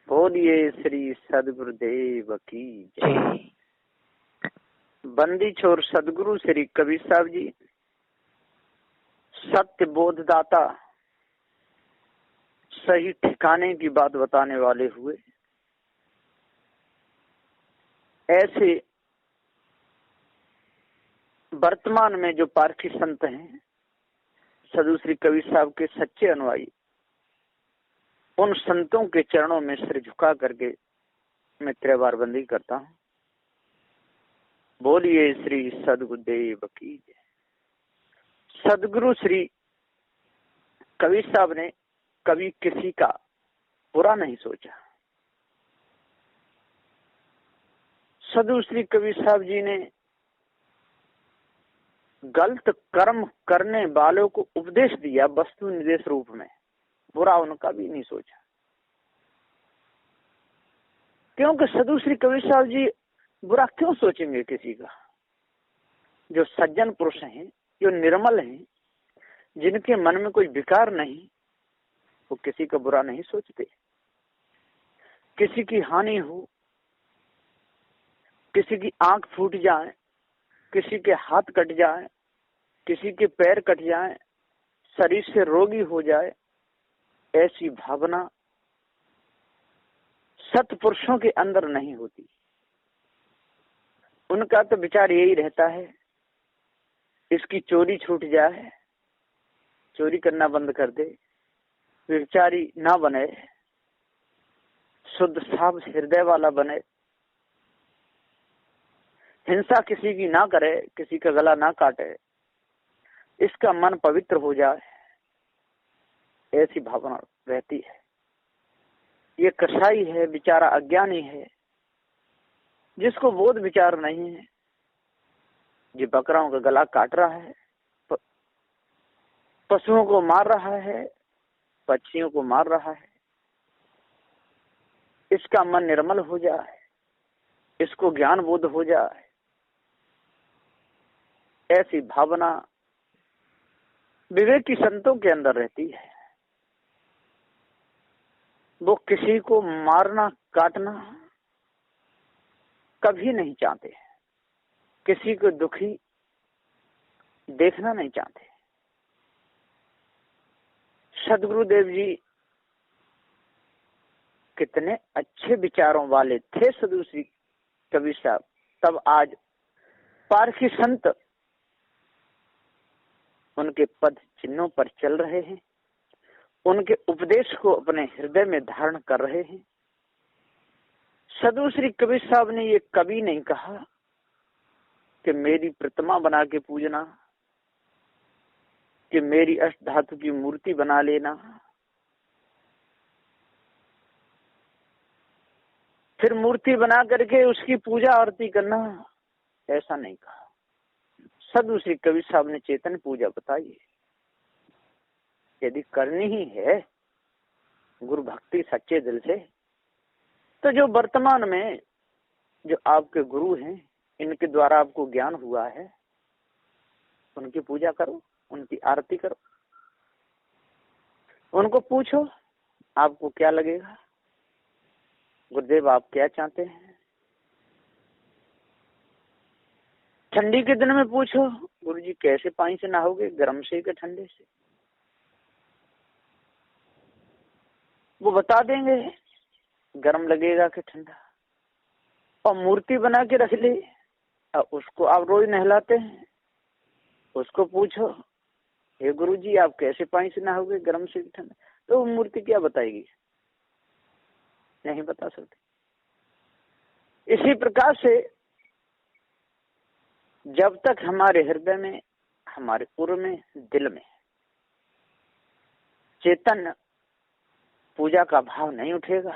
बोलिए श्री सदगुरुदेव की जय। बंदी छोर सदगुरु श्री कबीर साहब जी सत्य बोधदाता, सही ठिकाने की बात बताने वाले हुए। ऐसे वर्तमान में जो पारखी संत हैं, सदगुरु श्री कबीर साहब के सच्चे अनुयायी, उन संतों के चरणों में सिर झुका करके मैं त्रैवार बंदी करता हूँ। बोलिए श्री सदगुरुदेव की जय। सदगुरु श्री कबीर साहब ने कभी किसी का बुरा नहीं सोचा। सदगुरु श्री कबीर साहब जी ने गलत कर्म करने वालों को उपदेश दिया वस्तु निर्देश रूप में, बुरा उनका भी नहीं सोचा। क्योंकि सदगुरु श्री कबीर साहब जी बुरा क्यों सोचेंगे किसी का? जो सज्जन पुरुष हैं, जो निर्मल हैं, जिनके मन में कोई विकार नहीं, वो किसी का बुरा नहीं सोचते। किसी की हानि हो, किसी की आंख फूट जाए, किसी के हाथ कट जाए, किसी के पैर कट जाए, शरीर से रोगी हो जाए, ऐसी भावना सत्पुरुषों के अंदर नहीं होती। उनका तो विचार यही रहता है, इसकी चोरी छूट जाए, चोरी करना बंद कर दे, व्यभिचारी ना बने, शुद्ध साफ हृदय वाला बने, हिंसा किसी की ना करे, किसी का गला ना काटे, इसका मन पवित्र हो जाए, ऐसी भावना रहती है। ये कसाई है, बेचारा अज्ञानी है, जिसको बोध विचार नहीं है, जो बकराओं का गला काट रहा है, पशुओं को मार रहा है, पक्षियों को मार रहा है, इसका मन निर्मल हो जाए, इसको ज्ञान बोध हो जाए, ऐसी भावना विवेकी संतों के अंदर रहती है। वो किसी को मारना काटना कभी नहीं चाहते, किसी को दुखी देखना नहीं चाहते। सदगुरुदेव जी कितने अच्छे विचारों वाले थे सदगुरु श्री कबीर साहब। तब आज पारखी संत उनके पद चिन्हों पर चल रहे हैं, उनके उपदेश को अपने हृदय में धारण कर रहे हैं। सदगुरु श्री कबीर साहब ने ये कभी नहीं कहा कि मेरी प्रतिमा बना के पूजना, कि मेरी अष्ट धातु की मूर्ति बना लेना, फिर मूर्ति बना करके उसकी पूजा आरती करना, ऐसा नहीं कहा। सदगुरु श्री कबीर साहब ने चेतन पूजा बताई। यदि करनी ही है गुरु भक्ति सच्चे दिल से, तो जो वर्तमान में जो आपके गुरु हैं, इनके द्वारा आपको ज्ञान हुआ है, उनकी पूजा करो, उनकी आरती करो, उनको पूछो आपको क्या लगेगा, गुरुदेव आप क्या चाहते हैं। ठंडी के दिन में पूछो, गुरु जी कैसे पानी से नहाओगे, गर्म से कि ठंडे से, वो बता देंगे गर्म लगेगा कि ठंडा। और मूर्ति बना के रख ले, उसको आप रोज नहलाते हैं, उसको पूछो हे गुरु जी आप कैसे पानी से नहाओगे, गर्म से कि ठंडा, तो वो मूर्ति क्या बताएगी, नहीं बता सकती। इसी प्रकार से जब तक हमारे हृदय में, हमारे उर में, दिल में चेतन पूजा का भाव नहीं उठेगा,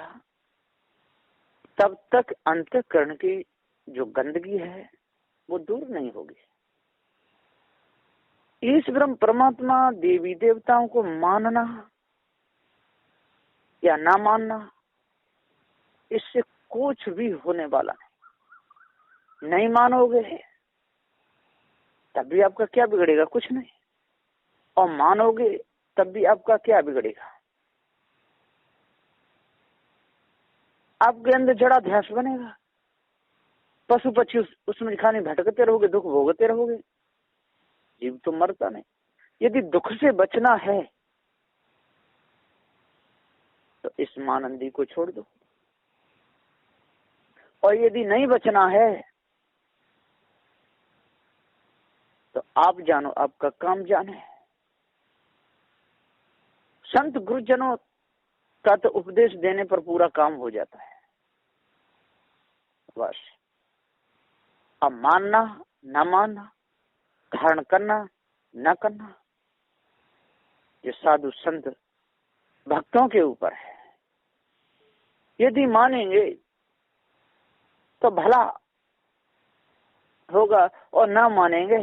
तब तक अंतःकरण की जो गंदगी है वो दूर नहीं होगी। इस ब्रह्म परमात्मा देवी देवताओं को मानना या ना मानना, इससे कुछ भी होने वाला नहीं। नहीं मानोगे तब भी आपका क्या बिगड़ेगा, कुछ नहीं, और मानोगे तब भी आपका क्या बिगड़ेगा। आपके अंदर जड़ा ध्यास बनेगा। पशु पक्षी उसमें खाने भटकते रहोगे, दुख भोगते रहोगे, जीव तो मरता नहीं। यदि दुख से बचना है तो इस मानंदी को छोड़ दो, और यदि नहीं बचना है तो आप जानो, आपका काम जाने। संत गुरुजनों का तो उपदेश देने पर पूरा काम हो जाता है, बस। अब मानना न मानना, धारण करना न करना, ये साधु संत भक्तों के ऊपर है। यदि मानेंगे तो भला होगा, और ना मानेंगे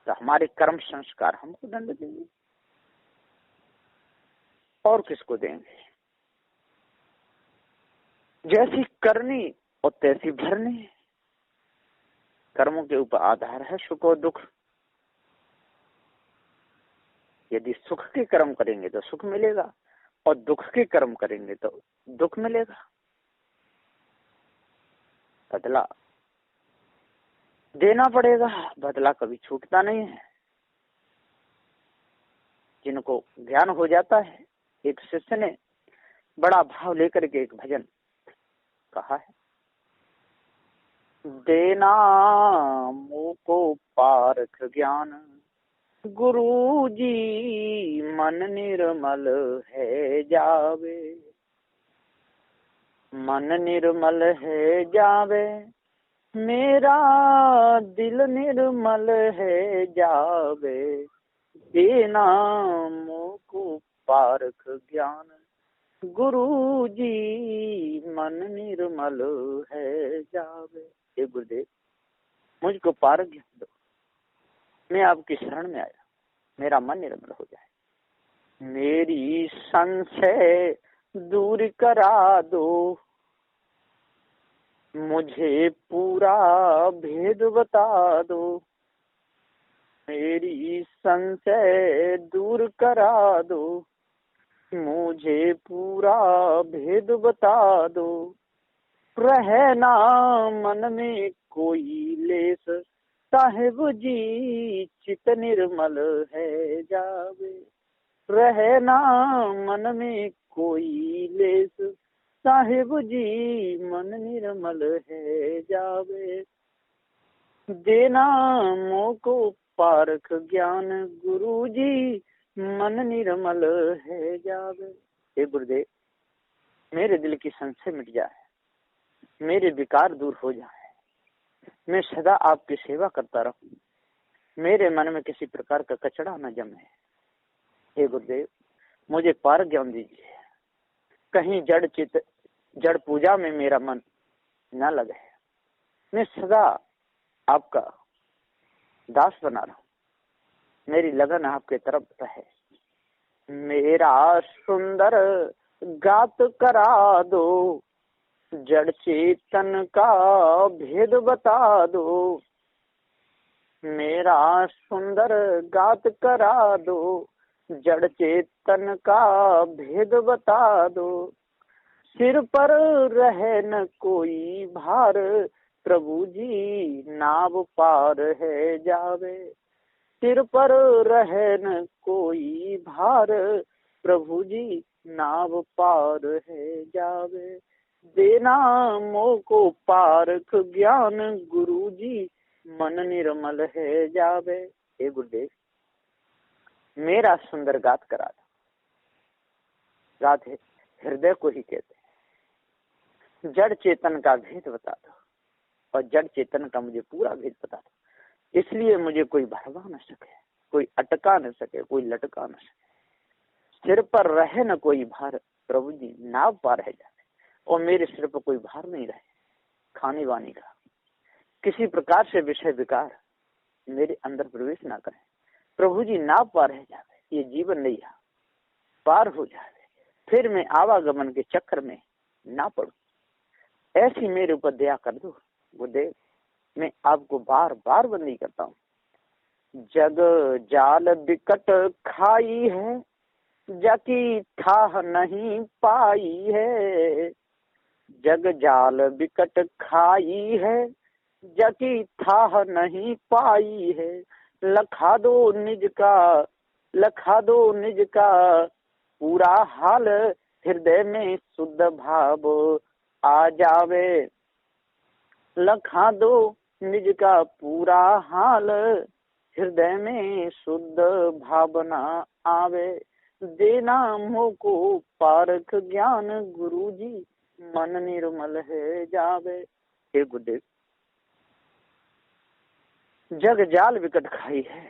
तो हमारे कर्म संस्कार हमको दंड देंगे, और किसको देंगे। जैसी करनी और तैसी भरनी। कर्मों के ऊपर आधार है सुख और दुख। यदि सुख के कर्म करेंगे तो सुख मिलेगा, और दुख के कर्म करेंगे तो दुख मिलेगा। बदला देना पड़ेगा, बदला कभी छूटता नहीं है। जिनको ज्ञान हो जाता है, एक शिष्य ने बड़ा भाव लेकर के एक भजन कहा है, देना मुको पारख ज्ञान, गुरु जी मन निर्मल है जावे, मन निर्मल है जावे, मेरा दिल निर्मल है जावे, देना मुको पारख ज्ञान, गुरु जी मन निर्मल है जावे। हे गुरुदेव, मुझको पारख ज्ञान दो, मैं आपकी शरण में आया, मेरा मन निर्मल हो जाए, मेरी संशय दूर करा दो, मुझे पूरा भेद बता दो, मेरी संशय दूर करा दो, मुझे पूरा भेद बता दो, रहना मन में कोई लेस, साहिब जी चित निर्मल है जावे, रहना मन में कोई लेस, साहिब जी मन निर्मल है जावे, देना मोको पारख ज्ञान, गुरु जी मन निर्मल है जावे। हे गुरुदेव, मेरे दिल की संशय मिट जाए, मेरे विकार दूर हो जाए, मैं सदा आपकी सेवा करता रहूं, मेरे मन में किसी प्रकार का कचड़ा न जमे। हे गुरुदेव, मुझे पारख ज्ञान दीजिए, कहीं जड़ चित जड़ पूजा में मेरा मन न लगे, मैं सदा आपका दास बना रहा हूं, मेरी लगन आपके तरफ रहे, मेरा सुंदर गात करा दो, जड़ चेतन का भेद बता दो, मेरा सुंदर गात करा दो, जड़ चेतन का भेद बता दो, सिर पर रहे न कोई भार, प्रभु जी नाव पार है जावे, सिर पर रहे न कोई भार, प्रभु जी नाव पार है जावे, देना मोको पारख ज्ञान, गुरु जी मन निर्मल है जावे। हे गुरुदेव, मेरा सुंदर गात करा दो, गात हृदय को ही कहते हैं, जड़ चेतन का भेद बता दो, और जड़ चेतन का मुझे पूरा भेद बता दो, इसलिए मुझे कोई भरवा न सके, कोई अटका न सके, कोई लटका न सके, सिर पर रहे न कोई भार, प्रभु जी नाव पार है जाए, और मेरे सिर पर कोई भार नहीं रहे खाने वानी का, किसी प्रकार से विषय विकार मेरे अंदर प्रवेश ना करें, प्रभु जी नाव पार है जाए, ये जीवन नहीं है, पार हो जाए, फिर मैं आवागमन के चक्कर में ना पड़ू, ऐसी मेरे ऊपर दया कर दो गुरुदेव। मैं आपको बार बार बंदी करता हूँ, जग जाल बिकट खाई है, जाकी थाह नहीं पाई है, जग जाल बिकट खाई है, जकी थाह नहीं पाई है। लखा दो निज का पूरा हाल, हृदय में शुद्ध भाव आ जावे। लखा दो निज का पूरा हाल, हृदय में शुद्ध भावना आवे। देना मोह को पारख ज्ञान, गुरु जी मन निर्मल है जावे। हे गुरुदेव, जग जाल विकट खाई है,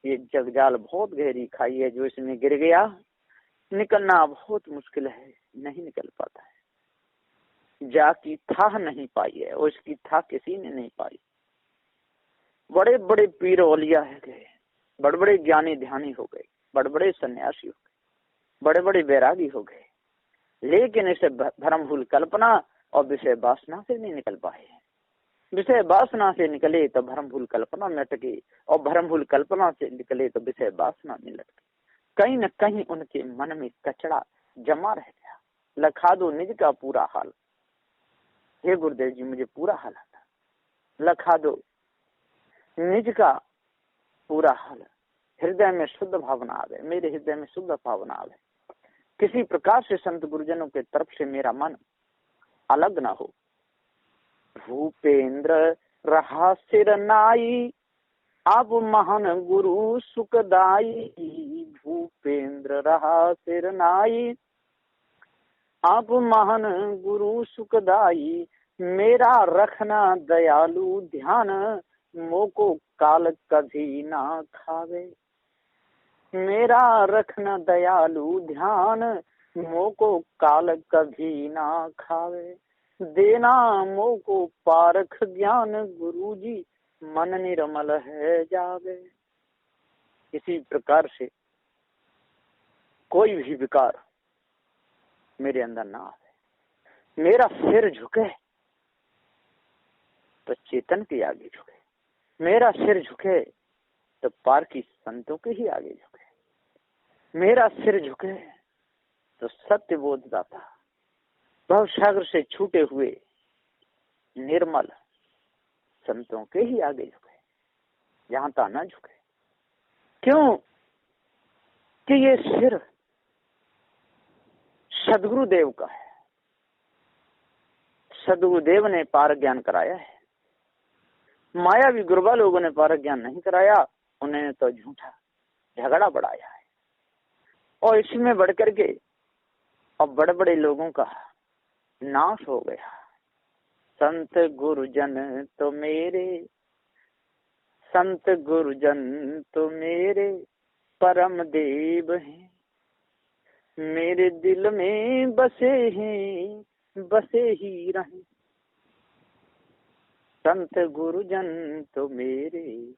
ये जग जाल बहुत गहरी खाई है, जो इसमें गिर गया निकलना बहुत मुश्किल है, नहीं निकल पाता है। जाकी थाह नहीं पाई है, और इसकी थाह किसी ने नहीं पाई। बड़े बड़े पीर औलिया है गए, बड़े बड़े ज्ञानी ध्यानी हो गए, बड़े बड़े सन्यासी हो गए, बड़े बड़े बैरागी हो गए, लेकिन इसे भ्रमभूल कल्पना और विषय वासना से नहीं निकल पाए। विषय वासना से निकले तो भ्रमभूल कल्पना में अटके, और भ्रमभूल कल्पना से निकले तो विषय वासना में लटके। कहीं न कहीं उनके मन में कचड़ा जमा रह गया। लखा दो निज का पूरा हाल, हे गुरुदेव जी मुझे पूरा हाल आता। लखा दो निज का पूरा हाल, हृदय में शुद्ध भावना आवे, मेरे हृदय में शुद्ध भावना आवे। किसी प्रकार से संत गुरुजनों के तरफ से मेरा मन अलग ना हो। भूपेंद्र रहा सिर नाई, अब महान गुरु सुखदाई। भूपेंद्र रहा सिर नाई, अब महान गुरु सुखदाई। मेरा रखना दयालु ध्यान, मोह को काल कभी ना खावे। मेरा रखना दयालु ध्यान, मोह को काल कभी ना खावे। देना मोह को पारख ज्ञान, गुरु जी मन निर्मल है जावे। इसी प्रकार से कोई भी विकार मेरे अंदर ना आवे। मेरा सिर झुके तो चेतन के आगे झुके, मेरा सिर झुके तो पार की संतों के ही आगे झुके, मेरा सिर झुके तो सत्य बोधदाता भव सागर से छूटे हुए निर्मल संतों के ही आगे झुके, जहां ता ना झुके। क्यों कि ये सिर सदगुरुदेव का है। सदगुरुदेव ने पार ज्ञान कराया है, मायावी गुरुबा लोगों ने पार ज्ञान नहीं कराया, उन्होंने तो झूठा झगड़ा बढ़ाया है। और इसमें बढ़ करके अब बड़े बड़े लोगों का नाश हो गया। संत गुरुजन तो मेरे, संत गुरुजन तो मेरे परम देव हैं। मेरे दिल में बसे हैं, बसे ही रहें। संत गुरुजन तो मेरे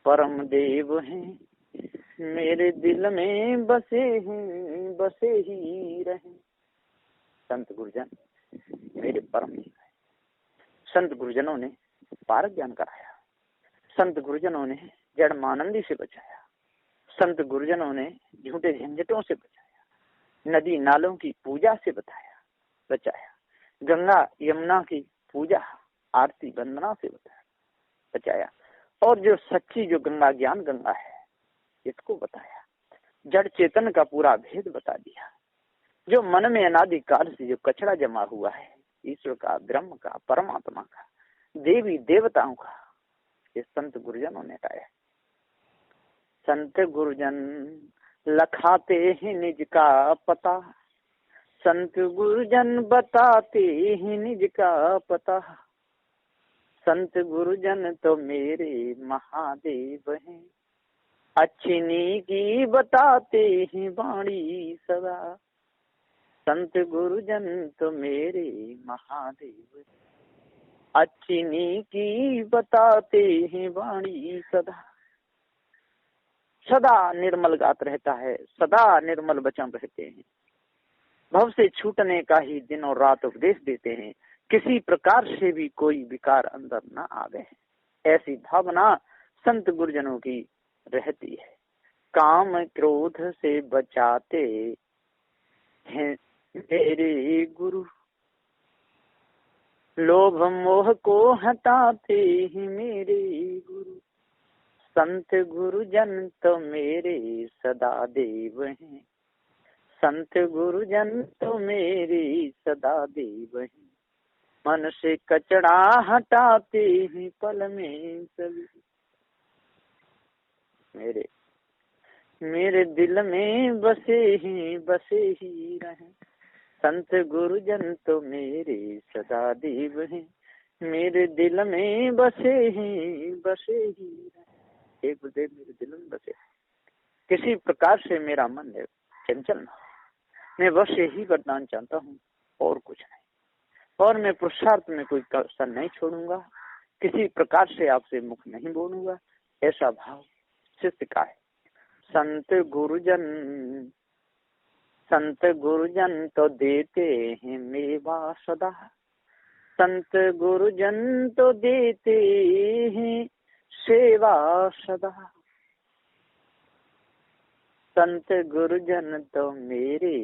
परम देव हैं, मेरे दिल में बसे हैं, बसे ही रहें। संत गुरुजन मेरे परम देव हैं। संत गुरुजनों ने पारक ज्ञान कराया, संत गुरुजनों ने जड़ मानंदी से बचाया, संत गुरुजनों ने झूठे झंझटों से बचाया, नदी नालों की पूजा से बचाया, गंगा यमुना की पूजा आरती वंदना से बचाया, और जो सच्ची जो गंगा ज्ञान गंगा है इसको बताया। जड़ चेतन का पूरा भेद बता दिया। जो मन में अनादि काल से जो कचरा जमा हुआ है, ईश्वर का, ब्रह्म का, परमात्मा का, देवी देवताओं का, ये संत गुरुजनों ने हटाया। संत गुरुजन लखाते हैं निज का पता, संत गुरुजन बताते हैं निज का पता। संत गुरुजन तो मेरे महादेव हैं, अच्छी नीकी बताते हैं वाणी सदा। संत गुरुजन तो मेरे महादेव, अच्छी नीकी बताते हैं वाणी सदा। सदा निर्मल गात रहता है, सदा निर्मल वचन रहते हैं। भव से छूटने का ही दिन और रात उपदेश देते हैं, किसी प्रकार से भी कोई विकार अंदर न आवे। ऐसी भावना संत गुरुजनों की रहती है। काम क्रोध से बचाते हैं मेरे गुरु, लोभ मोह को हटाते ही मेरे गुरु, संत गुरुजन तो मेरे सदा देव हैं, संत गुरुजन तो मेरी सदा देव हैं। मन से कचड़ा हटाते ही पल में सभी, मेरे दिल में बसे ही रहें, संत गुरुजन तो मेरे सदा देव हैं, मेरे दिल में बसे ही रहें। हे गुरुदेव मेरे दिल में बसे, किसी प्रकार से मेरा मन है चंचल ना, मैं बस यही वरदान चाहता हूँ और कुछ नहीं, और मैं पुरुषार्थ में कोई कसर नहीं छोड़ूंगा, किसी प्रकार से आपसे मुख नहीं बोलूंगा, ऐसा भाव शिष्य का है। संत गुरुजन तो देते हैं मेवा सदा, संत गुरुजन तो देते हैं सेवा सदा, संत गुरुजन तो मेरे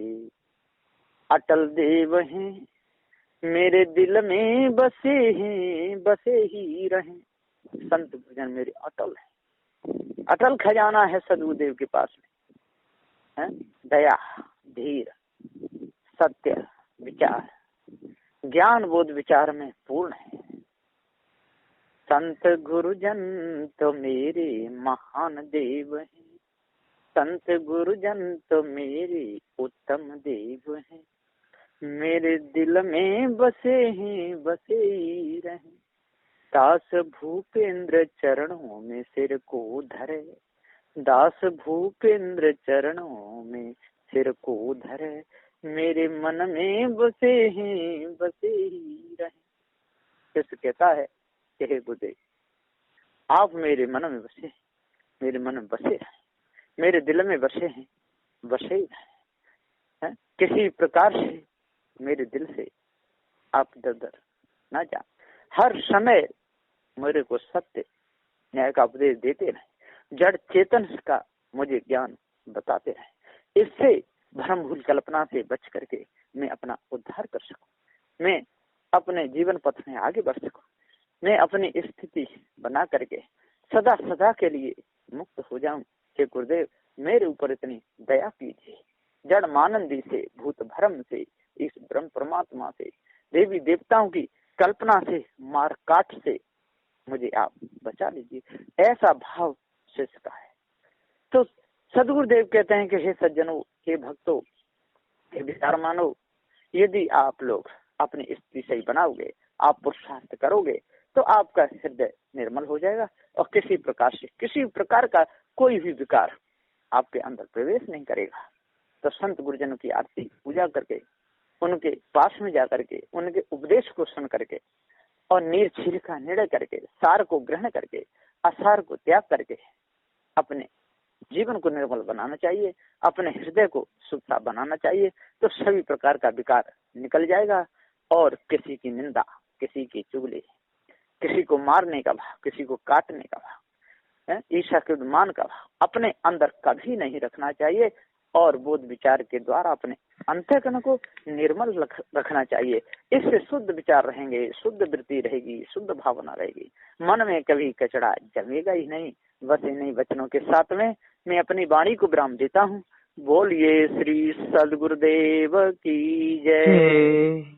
अटल देव हैं, मेरे दिल में बसे ही रहें। संत गुरुजन मेरे अटल है, अटल खजाना है सदगुरुदेव के पास में है। दया, धीर, सत्य, विचार, ज्ञान बोध विचार में पूर्ण है। संत गुरुजन तो मेरे महान देव हैं, संत गुरुजन तो मेरे उत्तम देव हैं, मेरे दिल में बसे ही रहें। दास भूपेंद्र चरणों में सिर को धरे, दास भूपेंद्र चरणों में सिर को धरे, मेरे मन में बसे ही रहें। किस कहता है कि हे गुरुदेव आप मेरे मन में बसे, मेरे मन में बसे हैं, मेरे दिल में बसे हैं, बसे ही हैं। किसी प्रकार से मेरे दिल से आप दर ना जा, हर समय मेरे को सत्य न्याय का उपदेश देते रहे, जड़ चेतन का मुझे ज्ञान बताते रहे, इससे भ्रम भूल कल्पना से बच करके मैं अपना उद्धार कर सकूं, मैं अपने जीवन पथ में आगे बढ़ सकूं, मैं अपनी स्थिति बना करके सदा सदा के लिए मुक्त हो जाऊं। कि गुरुदेव मेरे ऊपर इतनी दया कीजिए, जड़ मानंदी से, भूत भ्रम से, इस ब्रह्म परमात्मा से, देवी देवताओं की कल्पना से, मार काट से मुझे आप बचा लीजिए। ऐसा भाव शिष्य का है। तो सदगुरुदेव कहते हैं कि हे सज्जनों, हे भक्तों, हे विचार मानो, यदि आप लोग अपनी स्थिति सही बनाओगे, आप पुरुषार्थ करोगे, तो आपका हृदय निर्मल हो जाएगा और किसी प्रकार से, किसी प्रकार का कोई भी विकार आपके अंदर प्रवेश नहीं करेगा। तो संत गुरुजनों की आरती पूजा करके, उनके पास में जा करके, उनके उपदेश को सुन करके और निर्छील का निर्णय करके, सार को ग्रहण करके, असार को त्याग करके अपने जीवन को निर्मल बनाना चाहिए, अपने हृदय को शुद्ध बनाना चाहिए। तो सभी प्रकार का विकार निकल जाएगा और किसी की निंदा, किसी की चुगली, किसी को मारने का भाव, किसी को काटने का भाव, ईर्ष्या के मान का भाव अपने अंदर कभी नहीं रखना चाहिए और बोध विचार के द्वारा अपने अंतःकरण को निर्मल रखना चाहिए। इससे शुद्ध विचार रहेंगे, शुद्ध वृत्ति रहेगी, शुद्ध भावना रहेगी, मन में कभी कचड़ा जमेगा ही नहीं। बस इन्हीं वचनों के साथ में मैं अपनी वाणी को विराम देता हूँ। बोलिए श्री सद्गुरुदेव की जय।